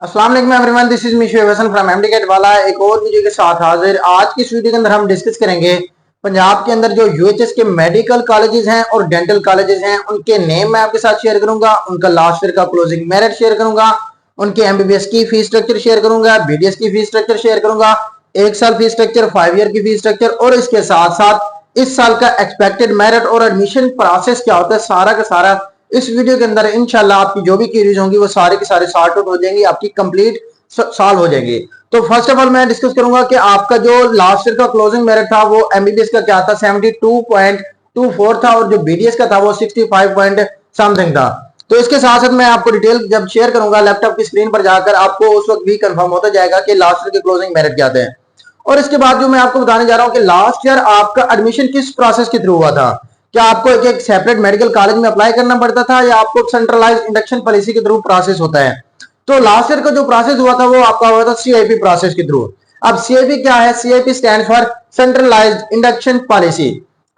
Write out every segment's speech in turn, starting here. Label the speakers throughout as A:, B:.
A: अस्सलाम वालेकुम everyone, this is Mishu Hasan from MDCAT वाला एक और वीडियो के साथ हाजिर। आज की इस वीडियो के अंदर हम डिस्कस करेंगे पंजाब के अंदर जो यूएचएस के मेडिकल कॉलेजेस हैं और डेंटल कॉलेजेस हैं, उनके नेम मैं आपके साथ शेयर करूंगा, उनका लास्ट ईयर का क्लोजिंग मेरिट शेयर करूंगा, उनके एमबीबीएस की फीस स्ट्रक्चर शेयर करूंगा, बीडीएस की फीस स्ट्रक्चर शेयर करूंगा, एक साल फीस स्ट्रक्चर, 5 ईयर की फीस स्ट्रक्चर और इसके साथ साथ इस साल का एक्सपेक्टेड मेरिट और एडमिशन प्रोसेस क्या होता है, सारा का सारा इस वीडियो के अंदर इंशाल्लाह आपकी जो भी क्वेरीज होंगी वो सारे के सारे सॉर्ट आउट हो जाएंगी, आपकी कंप्लीट सॉल्व हो जाएंगी। तो फर्स्ट ऑफ ऑल मैं डिस्कस करूंगा कि आपका जो लास्ट ईयर का क्लोजिंग मेरिट था वो एमबीबीएस का क्या था, 72.24 था और जो बीडीएस का था वो 65 पॉइंट समथिंग था। तो इसके साथ साथ मैं आपको डिटेल जब शेयर करूंगा लैपटॉप की स्क्रीन पर जाकर आपको उस वक्त भी कंफर्म होता जाएगा कि लास्ट ईयर के क्लोजिंग मेरिट क्या थे। और इसके बाद जो मैं आपको बताने जा रहा हूं कि लास्ट ईयर आपका एडमिशन किस प्रोसेस के थ्रू हुआ था। क्या आपको एक सेपरेट मेडिकल कॉलेज में अप्लाई करना पड़ता था या आपको सेंट्रलाइज इंडक्शन पॉलिसी के थ्रू प्रोसेस होता है। तो लास्ट ईयर का जो प्रोसेस हुआ था वो आपका हुआ था सीआईपी प्रोसेस के थ्रू। अब सीआईपी क्या है? CIP stand for centralised induction policy.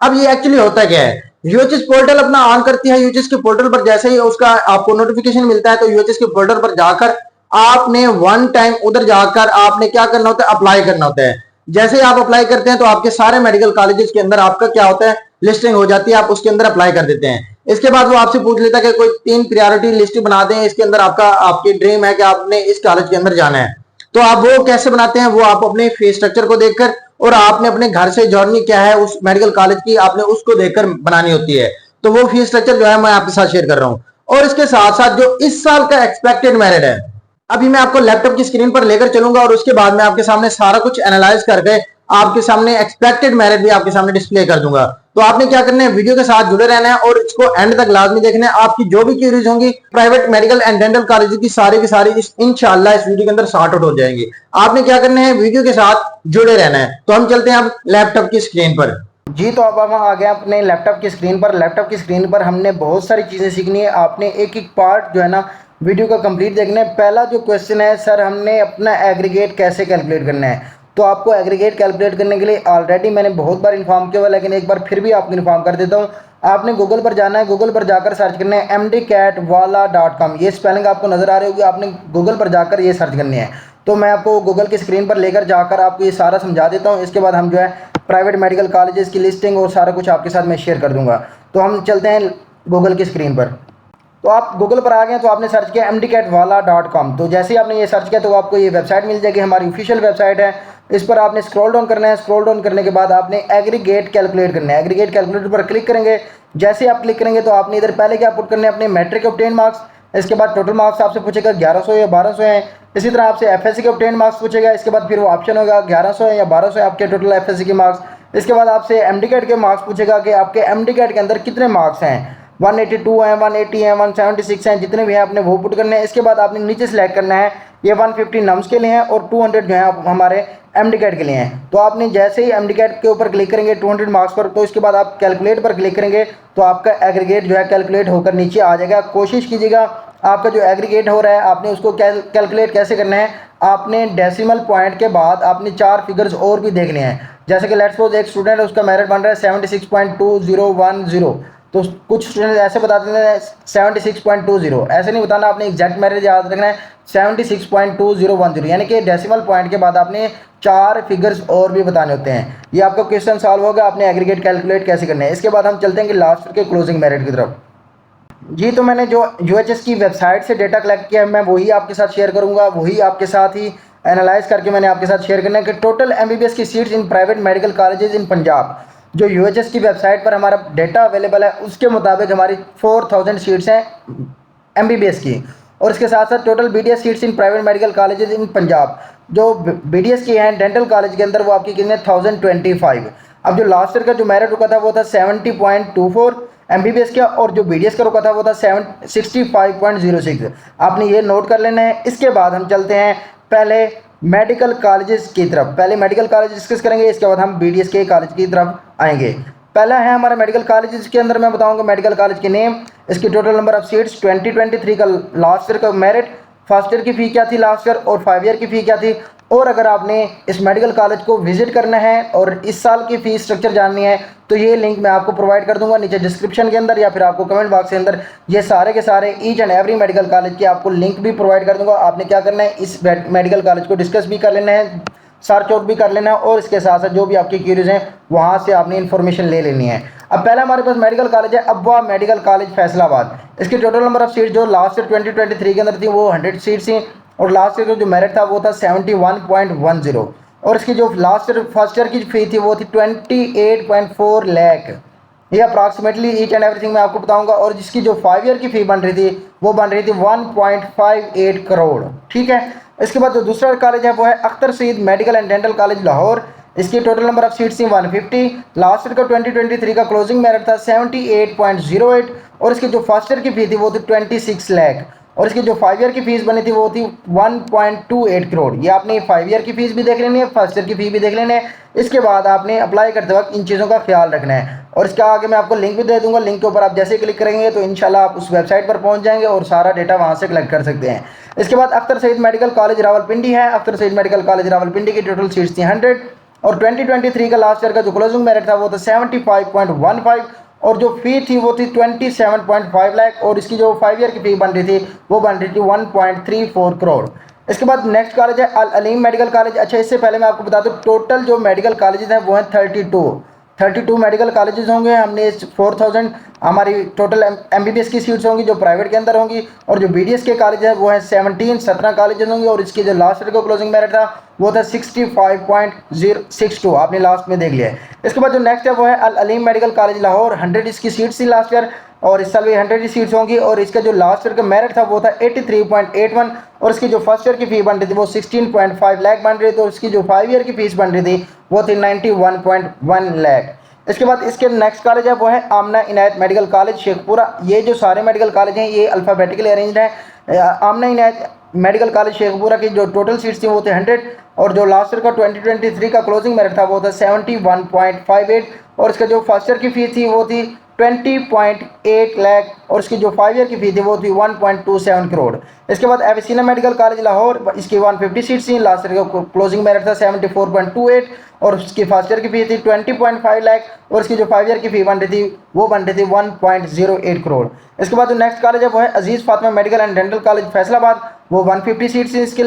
A: अब ये एक्चुअली होता क्या है? यूएचएस पोर्टल अपना ऑन करती है, यूएचएस के पोर्टल पर जैसे ही उसका आपको नोटिफिकेशन मिलता है तो यूएचएस के पोर्टल पर जाकर आपने वन टाइम उधर जाकर आपने क्या करना होता है? अप्लाई करना होता है। जैसे ही आप अप्लाई करते हैं तो आपके सारे मेडिकल कॉलेजेस के अंदर आपका क्या होता है? लिस्टिंग हो जाती है, आप उसके अंदर अप्लाई कर देते हैं। इसके बाद वो आपसे पूछ लेता है कि कोई 3 प्रायोरिटी लिस्ट बना दें, इसके अंदर आपका आपकी ड्रीम है कि आपने इस कॉलेज के अंदर जाना है। तो आप वो कैसे बनाते हैं? वो आप अपने फीस स्ट्रक्चर को देखकर और आपने अपने घर से जर्नी क्या है उस मेडिकल कॉलेज की आपने उसको देखकर बनानी होती है। तो वो फीस स्ट्रक्चर जो है मैं आपके साथ शेयर कर रहा हूं। और इसके साथ साथ जो इस साल का एक्सपेक्टेड मेरिट है, अभी मैं आपको लैपटॉप की स्क्रीन पर लेकर चलूंगा और उसके बाद मैं आपके सामने सारा कुछ एनालाइज करके आपके सामने एक्सपेक्टेड मेरिट भी आपके सामने डिस्प्ले कर दूंगा। तो आपने क्या करना है? वीडियो के साथ जुड़े रहना है और इसको एंड तक लाजमी देखना है। आपकी जो भी क्वेरीज होंगी private medical and dental college की सारी इंशाल्लाह इस वीडियो के अंदर सॉर्ट आउट हो जाएंगी। आपने क्या करना है? वीडियो के साथ जुड़े रहना है। तो हम चलते हैं अब लैपटॉप की स्क्रीन पर। जी, तो अब हम आ गए अपने लैपटॉप की स्क्रीन पर। लैपटॉप की स्क्रीन पर हमने बहुत सारी चीज़ें सीखनी है। आपने एक एक पार्ट जो है ना वीडियो का कंप्लीट देखना है। पहला जो क्वेश्चन है, सर हमने अपना एग्रीगेट कैसे कैलकुलेट करना है। तो आपको एग्रीगेट कैलकुलेट करने के लिए ऑलरेडी मैंने बहुत बार इन्फॉर्म किया हुआ, लेकिन एक बार फिर भी आपको इन्फॉर्म कर देता हूँ। आपने गूगल पर जाना है, गूगल पर जाकर सर्च करना है mdcatwala.com। ये स्पेलिंग आपको नज़र आ रही होगी, आपने गूगल पर जाकर ये सर्च करनी है। तो मैं आपको गूगल की स्क्रीन पर लेकर जाकर आपको ये सारा समझा देता हूँ। इसके बाद हम जो है प्राइवेट मेडिकल कॉलेजेस की लिस्टिंग और सारा कुछ आपके साथ मैं शेयर कर दूंगा। तो हम चलते हैं गूगल की स्क्रीन पर। तो आप गूगल पर आ गए तो आपने सर्च किया mdcatwala.com। तो जैसे ही आपने ये सर्च किया तो आपको ये वेबसाइट मिल जाएगी, हमारी ऑफिशियल वेबसाइट है। इस पर आपने स्क्रॉल डाउन करना है। स्क्रॉल डाउन करने के बाद आपने एग्रीगेट कैलकुलेट करना है। एग्रीगेट कैलकुलेटर पर क्लिक करेंगे। जैसे आप क्लिक करेंगे तो आपने इधर पहले क्या पुट करने हैं? अपने मैट्रिक के ऑब्टेन मार्क्स। इसके बाद टोटल मार्क्स आपसे पूछेगा 1100 या 1200 है। इसी तरह आपसे एफएससी के ऑब्टेन मार्क्स पूछेगा। इसके बाद फिर वो ऑप्शन होगा 1100 है या 1200 है आपके टोटल एफएससी के मार्क्स। इसके बाद आपसे एमडीकैट के मार्क्स पूछेगा कि आपके एमडीकैट के अंदर कितने मार्क्स हैं। 182 है, 180 है, 176 हैं, जितने भी हैं आपने वो पुट करने हैं। इसके बाद आपने नीचे सेलेक्ट करना है ये 150 नम्स के लिए हैं और 200 जो है हमारे एमडीकैट के लिए हैं। तो आपने जैसे ही एमडीकैट के ऊपर क्लिक करेंगे 200 मार्क्स पर, तो इसके बाद आप कैलकुलेट पर क्लिक करेंगे तो आपका एग्रीगेट जो है कैलकुलेट होकर नीचे आ जाएगा। कोशिश कीजिएगा आपका जो एग्रीगेट हो रहा है आपने उसको कैलकुलेट कैसे करना है। आपने डेसिमल पॉइंट के बाद आपने 4 फिगर्स और भी देखने हैं। जैसे कि लेट्स सपोज एक स्टूडेंट है, उसका मेरिट बन रहा है 76.2010। तो कुछ स्टूडेंट ऐसे बताते हैं 76.20, ऐसे नहीं बताना, आपने एग्जैक्ट मेरिट याद रखना है 76.2010, यानी कि डेसिमल पॉइंट के बाद आपने 4 फिगर्स और भी बताने होते हैं। ये आपका क्वेश्चन सॉल्व होगा, आपने एग्रीगेट कैलकुलेट कैसे करना है। इसके बाद हम चलते हैं कि लास्ट के क्लोजिंग मेरिट की तरफ। जी, तो मैंने जो यूएचएस की वेबसाइट से डेटा कलेक्ट किया है मैं वही आपके साथ शेयर करूंगा, वही आपके साथ ही एनालाइज करके मैंने आपके साथ शेयर करना है कि टोटल एमबीबीएस की seats in private medical colleges in Punjab जो यूएचएस की वेबसाइट पर हमारा डेटा अवेलेबल है उसके मुताबिक हमारी 4000 सीट्स हैं एमबीबीएस की। और इसके साथ साथ total BDS seats in private medical colleges in Punjab जो बीडीएस की हैं डेंटल कॉलेज के अंदर वो आपकी कितने 1025। अब जो लास्ट ईयर का जो मेरिट रुका था वो था 70.24 एमबीबीएस का, और जो बीडीएस का रुका था वो था 65.06। आपने ये नोट कर लेना है। इसके बाद हम चलते हैं पहले मेडिकल कॉलेजेस की तरफ। पहले मेडिकल कॉलेज डिस्कस करेंगे, इसके बाद हम बीडीएस के कॉलेज की तरफ आएंगे। पहला है हमारा मेडिकल कॉलेज, इसके अंदर मैं बताऊंगा मेडिकल कॉलेज के नेम, इसकी टोटल नंबर ऑफ सीट्स, 2023 का लास्ट ईयर का मेरिट, फर्स्ट ईयर की फ़ी क्या थी लास्ट ईयर और 5 ईयर की फ़ी क्या थी, और अगर आपने इस मेडिकल कॉलेज को विजिट करना है और इस साल की फ़ीस स्ट्रक्चर जाननी है तो ये लिंक मैं आपको प्रोवाइड कर दूंगा नीचे डिस्क्रिप्शन के अंदर, या फिर आपको कमेंट बॉक्स के अंदर ये सारे के सारे each and every medical college के आपको लिंक भी प्रोवाइड कर दूंगा। आपने क्या करना है, इस मेडिकल कॉलेज को डिस्कस भी कर लेना है, सर्च आउट भी कर लेना है, और इसके साथ साथ जो भी आपकी क्यूरीज हैं वहाँ से आपने इन्फॉर्मेशन ले लेनी है। अब पहला हमारे पास मेडिकल कॉलेज है अब्वा मेडिकल कॉलेज फैसलाबाद। इसकी टोटल नंबर ऑफ सीट जो लास्ट ईयर 2023 के अंदर थी वो 100 सीट थी, और लास्ट ईयर का जो मेरिट था वो था 71.10, और इसकी जो लास्ट ईयर फर्स्ट ईयर की फी थी वो थी 28.4 लाख। ये अप्रॉक्सीमेटली ईच एंड एवरीथिंग मैं आपको बताऊंगा। और जिसकी जो 5 ईयर की फ़ी बन रही थी वो बन रही थी 1.58 करोड़। ठीक है। इसके बाद जो दूसरा कॉलेज है वो है Akhtar Saeed medical and dental college Lahore. इसकी टोटल नंबर ऑफ सीट्स थी 150। लास्ट ईयर का 2023 का क्लोजिंग मेरिट था 78.08, और इसकी जो फर्स्ट ईयर की फ़ी थी वो थी 26 लाख, और इसकी जो 5 ईयर की फीस बनी थी वो थी 1.28 करोड़। ये आपने 5 ईयर की फीस भी देख लेनी है, फर्स्ट ईयर की फी भी देख लेनी है। इसके बाद आपने अप्लाई करते वक्त इन चीज़ों का ख्याल रखना है, और इसका आगे मैं आपको लिंक भी दे दूंगा। लिंक के ऊपर आप जैसे क्लिक करेंगे तो इंशाल्लाह आप उस वेबसाइट पर पहुंच जाएंगे और सारा डेटा वहां से कलेक्ट कर सकते हैं। इसके बाद अख्तर सईद मेडिकल कॉलेज रावलपिंडी है। अख्तर सईद मेडिकल कॉलेज रावलपिंडी की टोटल सीट्स थी 100, और 2023 का लास्ट ईयर का जो क्लोजिंग मेरिट था वो था 75.15, और जो फ़ी थी वो थी 27.5 लाख, और इसकी जो 5 ईयर की फ़ी बन रही थी वो बन रही थी 1.34 करोड़। इसके बाद नेक्स्ट कॉलेज है अल अलीम मेडिकल कॉलेज। अच्छा, इससे पहले मैं आपको बता दूं टोटल जो मेडिकल कॉलेजेस हैं वो हैं 32 मेडिकल कॉलेजेस होंगे। हमने इस 4000 हमारी टोटल एमबीबीएस की सीट्स होंगी जो प्राइवेट के अंदर होंगी, और जो बीडीएस के कॉलेज हैं वो हैं 17 कॉलेजेस होंगे, और इसकी जो लास्ट ईयर का क्लोजिंग मेरिट था वो था 65.062, आपने लास्ट में देख लिया है। इसके बाद जो नेक्स्ट है वो है अल अलीम मेडिकल कॉलेज लाहौर। 100 इसकी सीट्स थी लास्ट ईयर, और इस साल भी 100 सीट्स होंगी, और इसका जो लास्ट ईयर का मेरिट था वो था 83.81, और इसकी जो फर्स्ट ईयर की फ़ी बन रही थी वो 16.5 लाख बन रही थी, और इसकी जो 5 ईयर की फीस बन रही थी वो थी 91.1 लाख। इसके बाद इसके नेक्स्ट कॉलेज है वो है आमना इनायत मेडिकल कॉलेज शेखपुरा। ये जो सारे मेडिकल कॉलेज हैं ये अल्फ़ाबेटिकली अरेंज्ड हैं। आमना इनायत मेडिकल कॉलेज शेखपुरा की जो टोटल सीट्स थी वो थे 100, और जो लास्ट ईयर का 2023 का क्लोजिंग मेरिट था वो था 71.58, और इसका जो फर्स्ट ईयर की फ़ी थी वो थी 20.8 लाख, और इसकी जो 5 ईयर की फ़ी थी वो थी 1.27 करोड़। इसके बाद एविसिना मेडिकल कॉलेज लाहौर, इसकी 150 सीट्स थी, लास्ट ईयर का क्लोजिंग मेरिट था 74.28, और उसकी फर्स्ट ईयर की फ़ी थी 20.5 लाख, और इसकी जो 5 ईयर की फ़ी बन रही थी वो बन रही थी 1.08 करोड़। इसके बाद जो नेक्स्ट कॉलेज है वो है Aziz Fatima medical and dental college Faisalabad. वो 150 सीट्स थी इसके,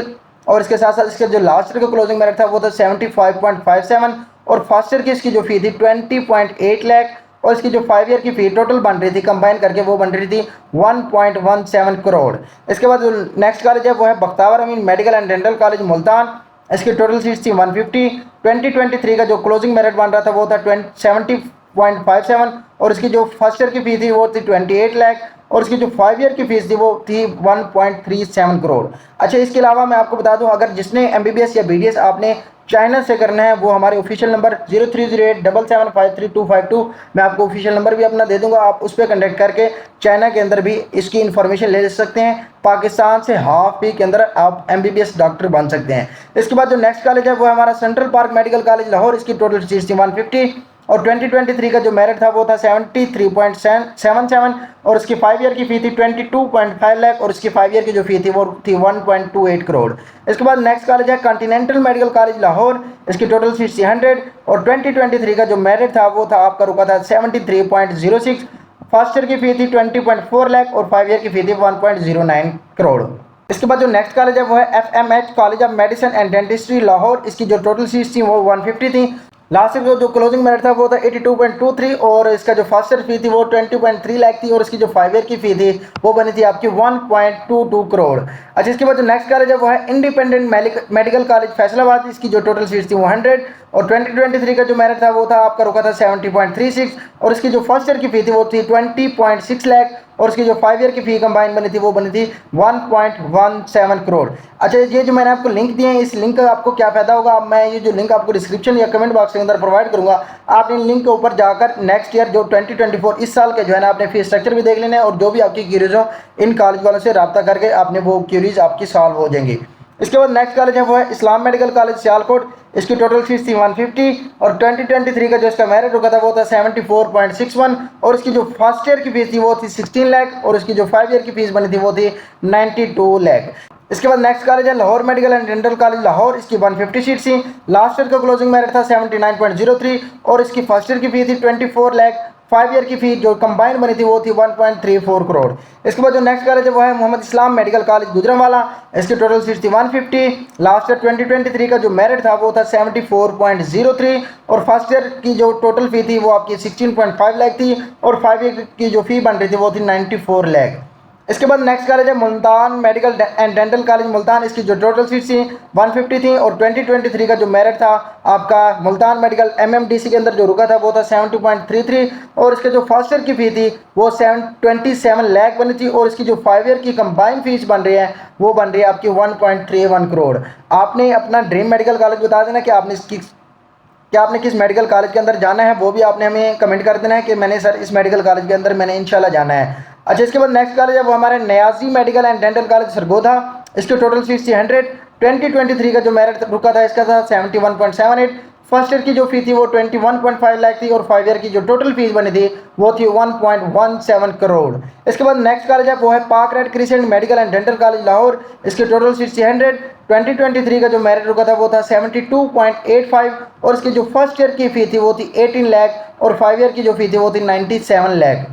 A: और इसके साथ साथ इसके जो लास्ट ईयर का क्लोजिंग मेरिट था वो था 75.57, और फर्स्ट ईयर की इसकी जो फ़ी थी 20.8 लाख, और इसकी जो 5 ईयर की फ़ी टोटल बन रही थी कंबाइन करके वो बन रही थी 1.17 करोड़। इसके बाद जो नेक्स्ट कॉलेज है वो है Bakhtawar Amin medical and dental college Multan. इसकी टोटल सीट्स थी 150। 2023 का जो क्लोजिंग मेरिट बन रहा था वो था 70.57, और इसकी जो फर्स्ट ईयर की फ़ी थी वो थी 28 लाख, और इसकी जो 5 ईयर की फीस थी वो थी 1.37 करोड़। अच्छा, इसके अलावा मैं आपको बता दूं अगर जिसने एमबीबीएस या बीडीएस आपने चाइना से करना है वो हमारे ऑफिशियल नंबर 0308775352, मैं आपको ऑफिशियल नंबर भी अपना दे दूंगा, आप उस पर कनेक्ट करके चाइना के अंदर भी इसकी इन्फॉर्मेशन ले सकते हैं। पाकिस्तान से हाफ फी के अंदर आप एमबीबीएस डॉक्टर बन सकते हैं। इसके बाद जो नेक्स्ट कॉलेज है वो है हमारा central park medical college Lahore. इसकी टोटल सीट्स थी 150, और 2023 का जो मेरिट था वो था 73.77, और उसकी 5 ईयर की फ़ी थी 22.5 लाख, और उसकी 5 ईयर की जो फ़ी थी वो थी 1.28 करोड़। इसके बाद नेक्स्ट कॉलेज है कॉन्टिनेंटल मेडिकल कॉलेज लाहौर। इसकी टोटल सीट्स थी 100, और 2023 का जो मेरिट था वो था आपका रुका था 73.06। फर्स्ट ईयर की फ़ी थी 20.4 लाख, और 5 ईयर की फ़ी थी 1.09 करोड़। इसके बाद जो नेक्स्ट कॉलेज है वो है FMH college of medicine and dentistry Lahore. इसकी जो टोटल सीट्स थी वो 150 थी, लास्ट ईयर जो क्लोजिंग मेरिट था वो था 82.23, और इसका जो फर्स्ट ईयर फी थी वो 20.3 लाख थी, और इसकी जो 5 ईयर की फ़ी थी वो बनी थी आपकी 1.22 करोड़। अच्छा, इसके बाद जो नेक्स्ट कॉलेज है वो है इंडिपेंडेंट मेडिकल कॉलेज फैसलाबाद। इसकी जो टोटल सीट्स थी वो 100, और 2023 का जो मेरिट था वो था आपका रुका था 70.36, और इसकी जो फर्स्ट ईयर की फ़ी थी वो थी 20.6 लाख, और इसकी जो 5 ईयर की फ़ी कंबाइन बनी थी वो बनी थी 1.17 करोड़। अच्छा, ये जो मैंने आपको लिंक दिए हैं इस लिंक का आपको क्या फ़ायदा होगा, अब मैं ये जो लिंक आपको डिस्क्रिप्शन या कमेंट बॉक्स के अंदर प्रोवाइड करूंगा, आप इन लिंक के ऊपर जाकर नेक्स्ट ईयर जो 2024 इस साल के जो है ना आपने फीस स्ट्रक्चर भी देख लेना है, और जो भी आपकी क्यूरीज हो इन कॉलेज वालों से रब्ता करके आपने वो क्यूरीज आपकी सॉल्व हो जाएंगी। इसके बाद नेक्स्ट कॉलेज है वो है इस्लाम मेडिकल कॉलेज सियालकोट। इसकी टोटल फीस थी 150, और 2023 का जो इसका मेरिट रुका था वो था 74.61, और इसकी जो फर्स्ट ईयर की फीस थी वो थी 16 लाख, और इसकी जो 5 ईयर की फीस बनी थी वो थी 92 लाख। इसके बाद नेक्स्ट कॉलेज है Lahore medical and dental college Lahore. इसकी 150 सीट थी। लास्ट ईयर का क्लोजिंग मेरिट था 79.03 और इसकी फर्स्ट ईयर की फी थी 24 लाख। 5 ईयर की फी जो कंबाइंड बनी थी वो थी 1.34 करोड़। इसके बाद जो नेक्स्ट कॉलेज है वो है मोहम्मद इस्लाम मेडिकल कॉलेज गुजरांवाला। इसकी टोटल सीट थी 150। लास्ट ईयर 2023 का जो मेरिट था वो था 74.03 और फर्स्ट ईयर की जो टोटल फी थी वो आपकी 16.5 लाख थी और 5 ईयर की जो फी बन रही थी वो थी 94 लाख। इसके बाद नेक्स्ट कॉलेज है Multan medical and dental college Multan. इसकी जो टोटल सीट थी 150 थी और 2023 का जो मेरिट था आपका मुल्तान मेडिकल एमएमडीसी के अंदर जो रुका था वो था 70.33 और इसके जो फर्स्ट ईयर की फी थी वो 27 लाख बनी थी और इसकी जो 5 ईयर की कंबाइंड फीस बन रही है वो बन रही है आपकी 1.31 करोड़। आपने अपना ड्रीम मेडिकल कॉलेज बता देना कि आपने किस मेडिकल कॉलेज के अंदर जाना है, वो भी आपने हमें कमेंट कर देना है कि मैंने सर इस मेडिकल कॉलेज के अंदर मैंने इंशाल्लाह जाना है। अच्छा, इसके बाद नेक्स्ट कॉलेज है वो हमारे Niazi medical and dental college Sargodha. इसकी टोटल सीट थी 100। 2023 का जो मेरिट रुका था इसका था 71.78। फर्स्ट ईयर की जो फी थी वो 21.5 लाख थी और 5 ईयर की जो टोटल फीस बनी थी वो थी 1.17 करोड़। इसके बाद नेक्स्ट कॉलेज है वो है पाक red crescent medical and dental college Lahore. इसकी टोटल सीट थी 100। 2023 का जो मेरिट रुका था वो था 72.85 और इसकी जो फर्स्ट ईयर की फी थी वो थी 18 लाख और 5 ईयर की जो फी थी वो थी 97 लाख।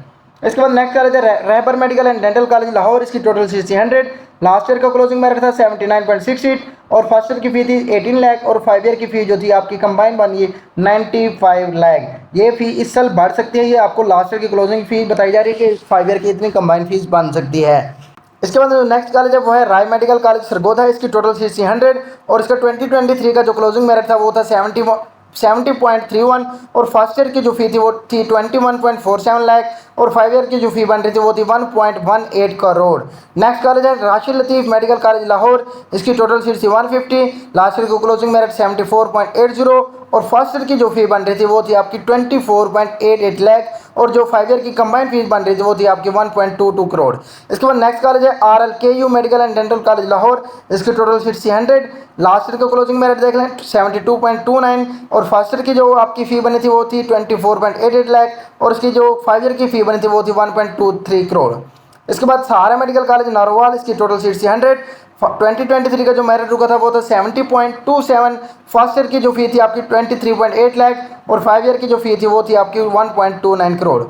A: इसके बाद नेक्स्ट कॉलेज है Rahbar medical and dental college Lahore. इसकी टोटल सीट थी 100। लास्ट ईयर का क्लोजिंग मेरिट था 79.68 और फर्स्ट ईयर की फी थी 18 लाख और 5 ईयर की फी जो थी आपकी कंबाइन बनी 95 लाख। ये फी इस साल बढ़ सकती है, ये आपको लास्ट ईयर की क्लोजिंग फी बताई जा रही है कि 5 ईयर की इतनी कंबाइन फीस बन सकती है। इसके बाद जो नेक्स्ट कॉलेज है वो है राय मेडिकल कॉलेज सरगोधा। इसकी टोटल सीट थी 100 और इसका 2023 का जो क्लोजिंग मेरिट था वो था 70.31 और फर्स्ट ईयर की जो फी थी वो थी 21.47 लाख और 5 ईयर की जो फी बन रही थी वो थी 1.18 करोड़। नेक्स्ट कॉलेज है राशिद लतीफ़ मेडिकल कॉलेज लाहौर। इसकी टोटल सीट थी 150। लास्ट ईयर को क्लोजिंग मेरिट 74.80 और फर्स्ट ईयर की जो फी बन रही थी वो थी आपकी 24.88 लाख और जो 5 ईयर की कंबाइंड फीस बन रही थी वो थी आपकी 1.22 करोड़। इसके बाद नेक्स्ट कॉलेज है RLKU medical and dental college Lahore. इसकी टोटल सीट थी 100। लास्ट ईयर का क्लोजिंग मेरिट देख लें 72.29 और फर्स्ट ईयर की जो आपकी फ़ी बनी थी वो थी 24.88 लाख और इसकी जो 5 ईयर की फ़ी बनी थी वो थी 1.23 करोड़। इसके बाद सहारा मेडिकल कॉलेज नारोवाल। इसकी टोटल सीट थी 100। 2023 का जो मेरिट रुका था वो था 70.27। फर्स्ट ईयर की जो फी थी आपकी 23.8 लाख और 5 ईयर की जो फी थी वो थी आपकी 1.29 करोड़।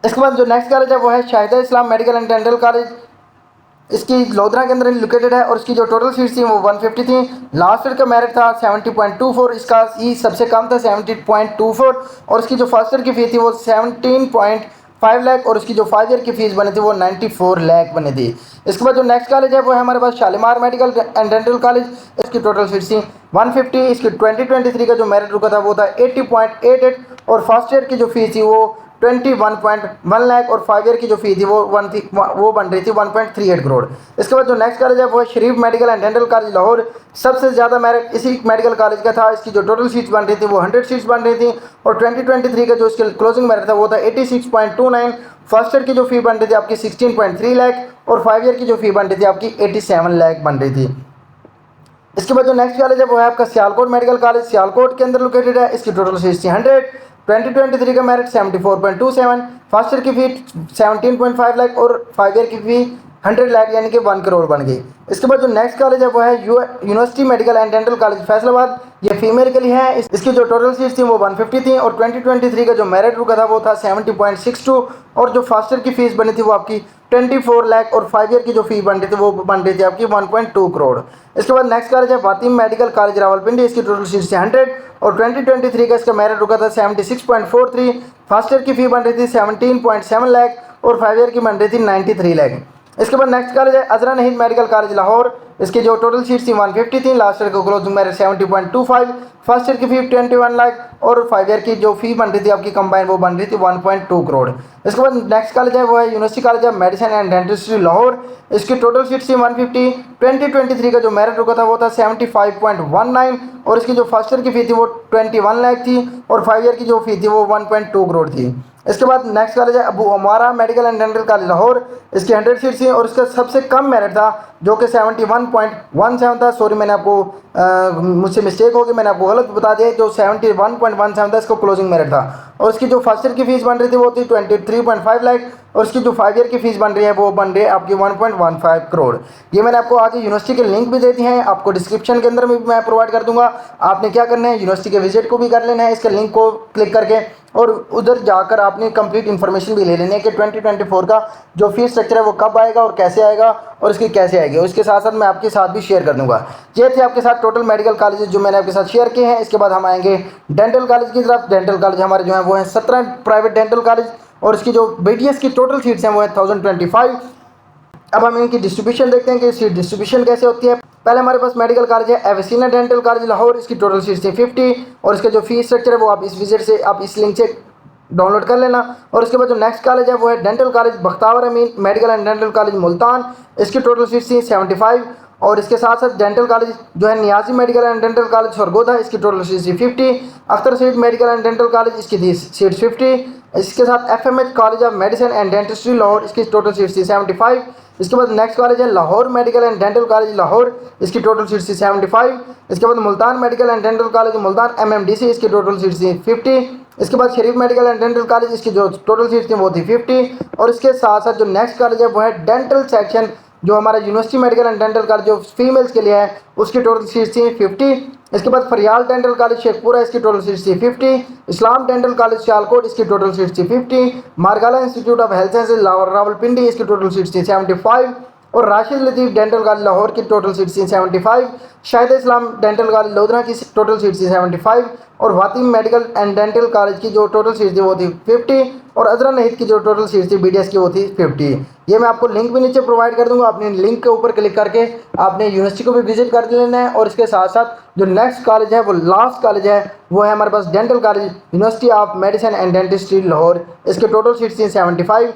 A: इसके बाद जो नेक्स्ट कॉलेज है वो है शाहिदा इस्लाम मेडिकल एंड डेंटल कॉलेज। इसकी लोधरा के अंदर लोकेटेड है और इसकी जो टोटल सीट थी वो 150 थी। लास्ट ईयर का मेरिट था 70.24, इसका ई सबसे कम था 70.24 और इसकी जो फर्स्ट ईयर की फी थी वो 17.5 लाख और उसकी जो 5 ईयर की फीस बनी थी वो 94 लाख बनी थी। इसके बाद जो नेक्स्ट कॉलेज है वो है हमारे पास Shalimar medical and dental college. इसकी टोटल सीट थी 150। इसकी 2023 का जो मेरिट रुका था वो था 80.88 और फर्स्ट ईयर की जो फीस थी वो 21.1 लाख और 5 ईयर की जो फी थी वो बन रही थी 1.38 करोड़। इसके बाद जो नेक्स्ट कॉलेज है वो Sharif medical and dental college Lahore. सबसे ज़्यादा मेरिट इसी मेडिकल कॉलेज का था। इसकी जो टोटल सीट्स बन रही थी वो 100 सीट्स बन रही थी और 2023 का जो इसके क्लोजिंग मेरिट था वो था 86.29। फर्स्ट ईयर की जो फी बन रही थी आपकी 16.3 लाख और 5 ईयर की जो फी बन रही थी आपकी 87 लाख बन रही थी। इसके बाद जो नेक्स्ट कॉलेज है वो है आपका सियालकोट मेडिकल कॉलेज, सियालकोट के अंदर लोकेटेड है। इसकी टोटल सीट्स थी 100। 2023 का मेरिट 74.27। फर्स्ट ईयर की फी 17.5 लाख और 5 ईयर की फी 100 लाख यानी कि 1 करोड़ बन गई। इसके बाद जो नेक्स्ट कॉलेज है वो है university medical and dental college Faisalabad. ये फीमेल के लिए है। इसकी जो टोटल सीट्स थी वो 150 थी और 2023 का जो मेरिट रुका था वो था 70.62 और जो फर्स्ट ईयर की फीस बनी थी वो आपकी 24 लाख और 5 ईयर की जो फी बन रही थी वो बन रही थी आपकी 1.2 करोड़। इसके बाद नेक्स्ट कॉलेज है वातिम मेडिकल कॉलेज रावलपिंडी। इसकी टोटल सीट्स थी 100 और 2023 का इसका मेरिट रुका था 76.43। फर्स्ट ईयर की फी बन रही थी 17.7 लाख और 5 ईयर की बन रही थी 93 लाख। इसके बाद नेक्स्ट कॉलेज है अजरा नहीद मेडिकल कॉलेज लाहौर। इसकी जो टोटल सीट्स थी 150 थी। लास्ट ईयर का क्लोजिंग मेरिट 70.25। फर्स्ट ईयर की फी 21 लाख और 5 ईयर की जो फी बन रही थी आपकी कंबाइन वो बन रही थी 1.2 करोड़। इसके बाद नेक्स्ट कॉलेज है वो है university college of medicine and dentistry Lahore. इसकी टोटल सीट्स थी 150। 2023 का जो मेरिट रुका था वो था 75.19 और इसकी जो फर्स्ट ईयर की फी थी वो 21 लाख थी और 5 ईयर की जो फी थी वो 1.2 करोड़ थी। इसके बाद नेक्स्ट कॉलेज है Abu Umara medical and dental college Lahore. इसकी 100 सीट्स थी और इसका सबसे कम मेरिट था जो कि 71.17 था। सॉरी मैंने आपको
B: मुझसे मिस्टेक होगी, मैंने आपको गलत बता दिया। जो 71.17 था इसको क्लोजिंग मेरिट था। और इसकी जो फर्स्ट ईयर की फीस बन रही थी वो थी 23.5 लाख, और इसकी जो 5 ईयर की फीस बन रही है वो बन रही है आपकी 1.15 करोड़। ये मैंने आपको आगे यूनिवर्सिटी के लिंक भी दे दिए हैं, आपको डिस्क्रिप्शन के अंदर में भी मैं प्रोवाइड कर दूंगा। आपने क्या करना है, यूनिवर्सिटी के विजिट को भी कर लेना है इसके लिंक को क्लिक करके, और उधर जाकर आपने कंप्लीट इन्फॉर्मेशन भी ले लेनी है कि 2024 का जो फीस स्ट्रक्चर है वो कब आएगा और कैसे आएगा और इसकी कैसे आएगी। उसके साथ साथ मैं आपके साथ भी शेयर कर दूंगा। ये थे आपके साथ टोटल मेडिकल कॉलेजेस जो मैंने आपके साथ शेयर किए हैं। इसके बाद हम आएंगे डेंटल कॉलेज की तरफ। डेंटल कॉलेज हमारे जो है वो है 17 प्राइवेट डेंटल कॉलेज, और इसकी जो BDS की टोटल सीट्स हैं वो है 1025। अब हम इनकी डिस्ट्रीब्यूशन देखते हैं कि सीट डिस्ट्रीब्यूशन कैसे होती है। पहले हमारे पास मेडिकल कॉलेज है एविसिना डेंटल कॉलेज लाहौर, इसकी टोटल सीट्स है 50, और इसका जो फीस स्ट्रक्चर है वो आप इस विजिट से, आप इस लिंक से डाउनलोड कर लेना। और उसके बाद जो नेक्स्ट कॉलेज है वो है dental college Bakhtawar Amin medical and dental college Multan, इसकी टोटल सीट्स थी 75। और इसके साथ साथ डेंटल कॉलेज जो है Niazi medical and dental college Sargodha, इसकी टोटल सीट्स थी 50। Akhtar Saeed medical and dental college, इसकी थी सीट्स 50। इसके साथ FMH college of medicine and dentistry Lahore, इसकी टोटल सीट्स थी 75। इसके बाद नेक्स्ट कॉलेज है Lahore medical and dental college Lahore, इसकी टोटल सीट्स थी 75। इसके बाद Multan medical and dental college Multan MMDC, इसकी टोटल सीट्स थी 50। इसके बाद शरीफ मेडिकल एंड डेंटल कॉलेज, इसकी जो टोटल सीट्स थी वो थी 50। और इसके साथ साथ जो नेक्स्ट कॉलेज है वो है डेंटल सेक्शन जो हमारा university medical and dental college जो फीमेल्स के लिए है, उसकी टोटल सीट्स थी 50। इसके बाद फरियाल डेंटल कॉलेज शेखपुरा, इसकी टोटल सीट्स थी 50। इस्लाम डेंटल कॉलेज सियालकोट, इसकी टोटल सीट्स थी 50। Margalla institute of health sciences Rawalpindi, इसकी टोटल सीट्स थी 75। और राशिद लतीफ़ डेंटल कॉलेज लाहौर की टोटल सीट्स थी 75। शाहिद इस्लाम डेंटल कॉलेज लोधरा की टोटल सीट्स थी 75। और Watim medical and dental college की जो टोटल सीट्स थी वो थी 50। और अजरा नहीद की जो टोटल सीट्स थी BDS की वो थी 50। ये मैं आपको लिंक भी नीचे प्रोवाइड कर दूंगा, आपने लिंक के ऊपर क्लिक करके आपने यूनिवर्सिटी को भी विजिट कर लेना है। और इसके साथ साथ जो नेक्स्ट कॉलेज है वो लास्ट कॉलेज है वो है हमारे पास dental college university of medicine and dentistry Lahore, इसके टोटल सीट्स थी 75।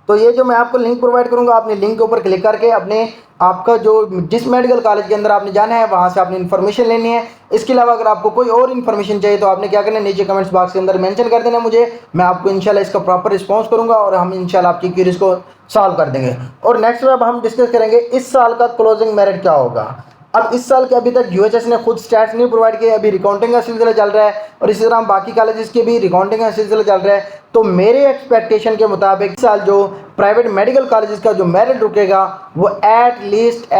B: तो ये जो मैं आपको लिंक प्रोवाइड करूंगा, आपने लिंक के ऊपर क्लिक करके अपने आपका जो जिस मेडिकल कॉलेज के अंदर आपने जाना है वहाँ से आपने इन्फॉर्मेशन लेनी है। इसके अलावा अगर आपको कोई और इन्फॉर्मेशन चाहिए तो आपने क्या करना है, नीचे कमेंट्स बॉक्स के अंदर मेंशन कर देना मुझे, मैं आपको इंशाल्लाह इसका प्रॉपर रिस्पांस करूंगा और हम इंशाल्लाह आपकी क्वेरीज को सॉल्व कर देंगे। और नेक्स्ट में अब हम डिस्कस करेंगे इस साल का क्लोजिंग मेरिट क्या होगा। अब इस साल के अभी तक UHS ने खुद स्टैट्स नहीं प्रोवाइड किए, अभी रिकाउंटिंग का सिलसिला चल रहा है, और इसी तरह बाकी कॉलेजेस के भी रिकाउंटिंग का सिलसिला चल रहा है। तो मेरे एक्सपेक्टेशन के मुताबिक इस साल जो प्राइवेट मेडिकल कॉलेजेस का जो मेरिट रुकेगा वो एट लीस्ट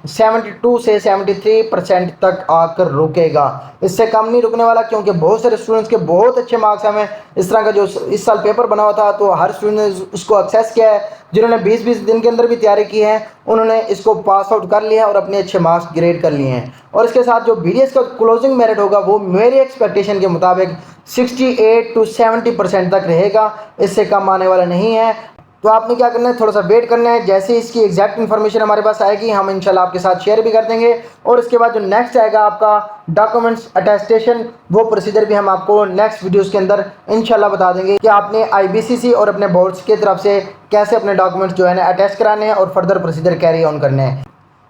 B: 72 से 73% तक आकर रुकेगा, इससे कम नहीं रुकने वाला, क्योंकि बहुत सारे स्टूडेंट्स के बहुत अच्छे मार्क्स हमें इस तरह का जो इस साल पेपर बना हुआ था तो हर स्टूडेंट ने उसको एक्सेस किया है। जिन्होंने 20-20 दिन के अंदर भी तैयारी की है उन्होंने इसको पास आउट कर लिया और अपने अच्छे मार्क्स ग्रेड कर लिए हैं। और इसके साथ जो BDS का क्लोजिंग मेरिट होगा वो मेरे एक्सपेक्टेशन के मुताबिक 68 to 70% तक रहेगा, इससे कम आने वाला नहीं है। तो आपने क्या करना है, थोड़ा सा वेट करना है, जैसे इसकी एग्जैक्ट इन्फॉर्मेशन हमारे पास आएगी हम इंशाल्लाह आपके साथ शेयर भी कर देंगे। और इसके बाद जो नेक्स्ट आएगा आपका डॉक्यूमेंट्स अटेस्टेशन, वो प्रोसीजर भी हम आपको नेक्स्ट वीडियोस के अंदर इंशाल्लाह बता देंगे कि आपने IBCC और अपने बोर्ड्स की तरफ से कैसे अपने डॉक्यूमेंट्स जो है ना अटेस्ट कराने हैं और फर्दर प्रोसीजर कैरी ऑन करने हैं।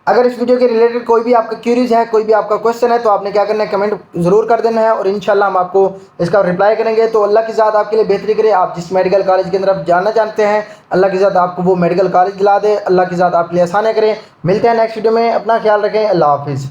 B: अगर इस वीडियो के रिलेटेड कोई भी आपका क्यूरीज है, कोई भी आपका क्वेश्चन है, तो आपने क्या करना है, कमेंट ज़रूर कर देना है और इंशाल्लाह हम आपको इसका रिप्लाई करेंगे। तो अल्लाह की ज़ात आपके लिए बेहतरी करे, आप जिस मेडिकल कॉलेज की तरफ जाना चाहते हैं अल्लाह की ज़ात आपको वो मेडिकल कॉलेज दिला दे, अल्लाह की ज़ात आपके लिए आसानियाँ करें। मिलते हैं नेक्स्ट वीडियो में, अपना ख्याल रखें, अल्लाह हाफिज़।